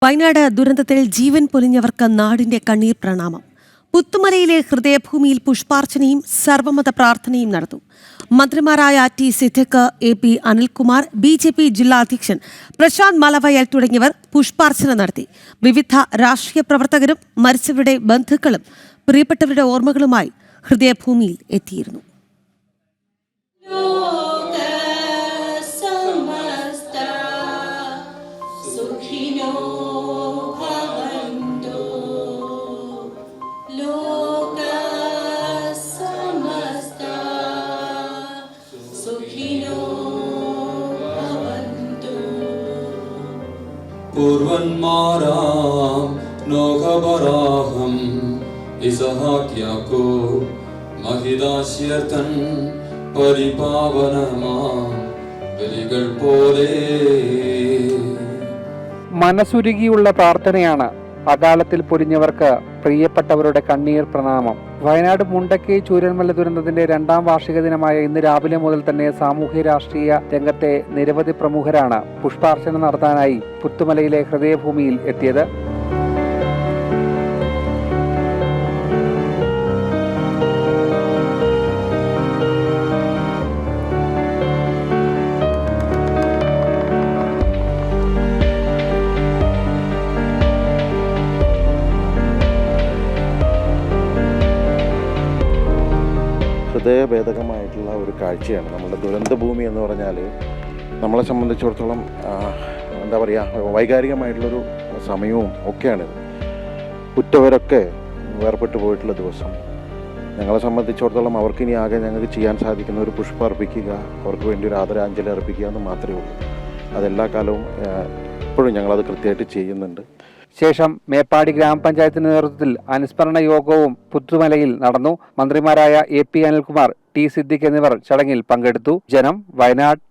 വയനാട് ദുരന്തത്തിൽ ജീവൻ പൊലിഞ്ഞവർക്ക് നാടിന്റെ കണ്ണീർ പ്രണാമം. പുത്തുമലയിലെ ഹൃദയഭൂമിയിൽ പുഷ്പാർച്ചനയും സർവമത പ്രാർത്ഥനയും നടന്നു. മന്ത്രിമാരായ T Siddique, AP Anilkumar, BJP ജില്ലാ അധ്യക്ഷൻ പ്രശാന്ത് മലവയൽ തുടങ്ങിയവർ പുഷ്പാർച്ചന നടത്തി. വിവിധ രാഷ്ട്രീയ പ്രവർത്തകരും മരിച്ചവരുടെ ബന്ധുക്കളും പ്രിയപ്പെട്ടവരുടെ ഓർമ്മകളുമായി ഹൃദയഭൂമിയിൽ എത്തിയിരുന്നു. പൂർവന്മാരാം നോഹബരാഹം ഇസഹാക്ക് യാക്കോബ് മഹിദാശ്യർത്തൻ പരിപാവനമാ ബലികൾ പോലെ. മനസ്സുരുകിയുള്ള പ്രാർത്ഥനയാണ് അകാലത്തിൽ പൊലിഞ്ഞവർക്ക് പ്രിയപ്പെട്ടവരുടെ കണ്ണീർ പ്രണാമം. വയനാട് മുണ്ടക്കൈ ചൂരൽമല ദുരന്തത്തിന്റെ 2ാം വാർഷിക ദിനമായ ഇന്ന് രാവിലെ മുതൽ തന്നെ സാമൂഹ്യ രാഷ്ട്രീയ രംഗത്തെ നിരവധി പ്രമുഖരാണ് പുഷ്പാർച്ചന നടത്താനായി പുത്തുമലയിലെ ഹൃദയഭൂമിയിൽ എത്തിയത്. ഹൃദയഭേദകമായിട്ടുള്ള ഒരു കാഴ്ചയാണ്. നമ്മുടെ ദുരന്തഭൂമി എന്ന് പറഞ്ഞാൽ നമ്മളെ സംബന്ധിച്ചിടത്തോളം എന്താ പറയുക, വൈകാരികമായിട്ടുള്ളൊരു സമയവും ഒക്കെയാണിത്. ഉറ്റവരൊക്കെ വേർപെട്ട് പോയിട്ടുള്ള ദിവസം. ഞങ്ങളെ സംബന്ധിച്ചിടത്തോളം അവർക്കിനി ആകെ ഞങ്ങൾക്ക് ചെയ്യാൻ സാധിക്കുന്ന ഒരു പുഷ്പം അർപ്പിക്കുക, അവർക്ക് വേണ്ടി ഒരു ആദരാഞ്ജലി അർപ്പിക്കുക എന്ന് മാത്രമേ ഉള്ളൂ. അതെല്ലാ കാലവും ഇപ്പോഴും ഞങ്ങളത് കൃത്യമായിട്ട് ചെയ്യുന്നുണ്ട്. ശേഷം മേപ്പാടി ഗ്രാമപഞ്ചായത്തിന്റെ നേതൃത്വത്തിൽ അനുസ്മരണ യോഗവും പുത്തുമലയിൽ നടന്നു. മന്ത്രിമാരായ AP അനിൽകുമാർ, T സിദ്ദിഖ് എന്നിവർ ചടങ്ങിൽ പങ്കെടുത്തു. ജനം, വയനാട്.